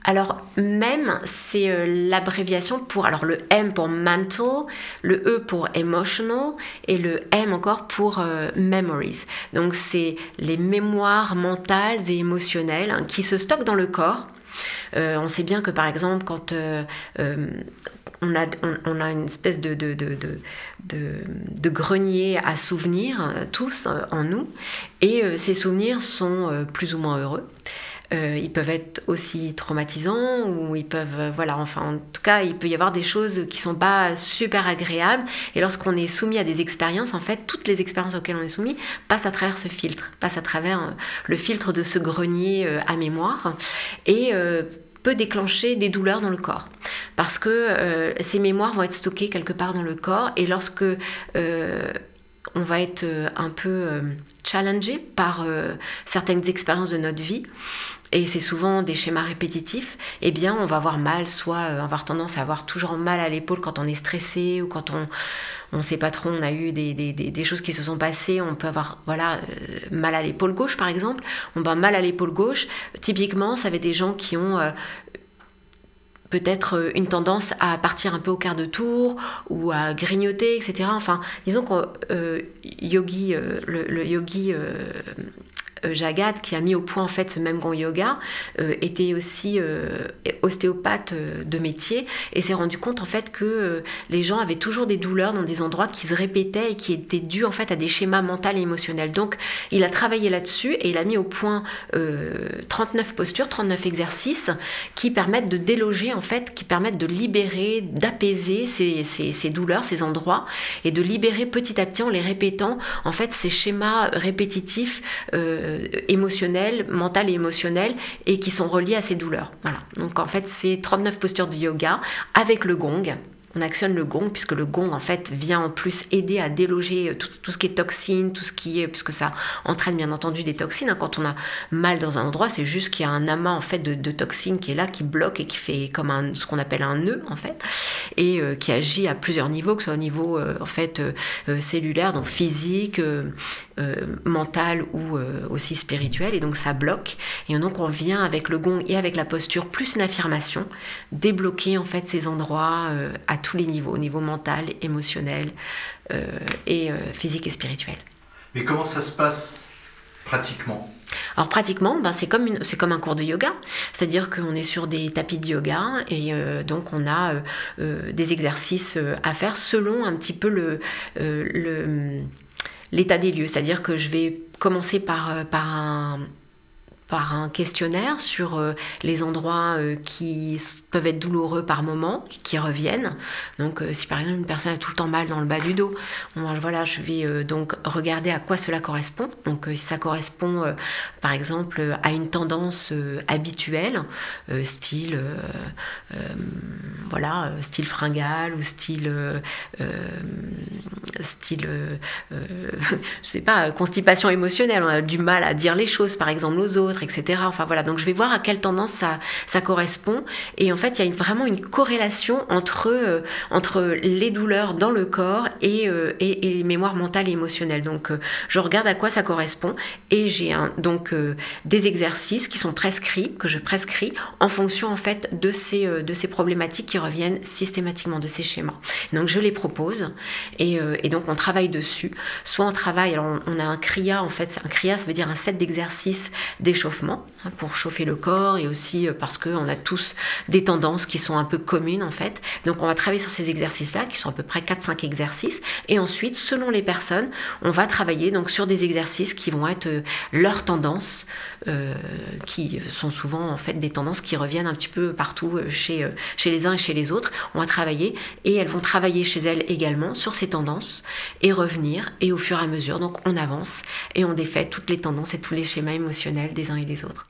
Alors, MEM, c'est l'abréviation pour, alors le M pour mental, le E pour emotional et le M encore pour memories. Donc, c'est les mémoires mentales et émotionnelles qui se stockent dans le corps. On sait bien que par exemple, quand on a une espèce de grenier à souvenirs, tous en nous, et ces souvenirs sont plus ou moins heureux. Ils peuvent être aussi traumatisants ou ils peuvent, voilà, enfin en tout cas il peut y avoir des choses qui sont pas super agréables, et lorsqu'on est soumis à des expériences, en fait toutes les expériences auxquelles on est soumis passent à travers ce filtre, passent à travers le filtre de ce grenier à mémoire, et peut déclencher des douleurs dans le corps parce que ces mémoires vont être stockées quelque part dans le corps, et lorsque on va être un peu challengé par certaines expériences de notre vie, et c'est souvent des schémas répétitifs, eh bien on va avoir mal, soit on va avoir tendance à avoir toujours mal à l'épaule quand on est stressé, ou quand on sait pas trop, on a eu des choses qui se sont passées, on peut avoir voilà, mal à l'épaule gauche par exemple, on va mal à l'épaule gauche, typiquement ça va être des gens qui ont peut-être une tendance à partir un peu au quart de tour ou à grignoter, etc. Enfin, disons que le yogi Jagat, qui a mis au point en fait ce même Gong Yoga, était aussi ostéopathe de métier, et s'est rendu compte en fait que les gens avaient toujours des douleurs dans des endroits qui se répétaient et qui étaient dus en fait à des schémas mentaux et émotionnels. Donc il a travaillé là-dessus et il a mis au point 39 postures, 39 exercices qui permettent de déloger en fait, qui permettent de libérer, d'apaiser ces douleurs, ces endroits, et de libérer petit à petit en les répétant en fait ces schémas répétitifs émotionnels, mentales et émotionnels, et qui sont reliés à ces douleurs. Voilà. Donc en fait, c'est 39 postures de yoga avec le gong. On actionne le gong, puisque le gong en fait vient en plus aider à déloger tout ce qui est toxines, tout ce qui est, puisque ça entraîne bien entendu des toxines. Quand on a mal dans un endroit, c'est juste qu'il y a un amas en fait de toxines qui est là, qui bloque et qui fait comme ce qu'on appelle un nœud en fait, et qui agit à plusieurs niveaux, que ce soit au niveau en fait cellulaire, donc physique, mental ou aussi spirituel, et donc ça bloque. Et donc on vient avec le gong et avec la posture plus une affirmation débloquer en fait ces endroits à tous les niveaux, au niveau mental, émotionnel et physique et spirituel. Mais comment ça se passe pratiquement ? Alors pratiquement, c'est comme un cours de yoga, c'est-à-dire qu'on est sur des tapis de yoga, et donc on a des exercices à faire selon un petit peu l'état des lieux, c'est-à-dire que je vais commencer par un questionnaire sur les endroits qui peuvent être douloureux par moment, qui reviennent. Donc si par exemple une personne a tout le temps mal dans le bas du dos, voilà, je vais donc regarder à quoi cela correspond. Donc si ça correspond par exemple à une tendance habituelle, style fringale, ou style je sais pas, constipation émotionnelle, on a du mal à dire les choses par exemple aux autres, etc. Enfin voilà, donc je vais voir à quelle tendance ça correspond, et en fait il y a vraiment une corrélation entre les douleurs dans le corps et les mémoires mentales et émotionnelles. Donc je regarde à quoi ça correspond, et j'ai donc des exercices qui sont prescrits, que je prescris en fonction en fait de ces problématiques qui reviennent systématiquement, de ces schémas. Donc je les propose, et donc on travaille dessus. Soit on travaille, alors on a un kriya en fait, un kriya ça veut dire un set d'exercices d'échauffement pour chauffer le corps, et aussi parce qu'on a tous des tendances qui sont un peu communes en fait. Donc on va travailler sur ces exercices-là, qui sont à peu près 4-5 exercices, et ensuite selon les personnes, on va travailler donc sur des exercices qui vont être leurs tendances, qui sont souvent en fait des tendances qui reviennent un petit peu partout chez les uns et chez les autres. On va travailler, et elles vont travailler chez elles également sur ces tendances, et revenir, et au fur et à mesure donc on avance et on défait toutes les tendances et tous les schémas émotionnels des uns et des autres.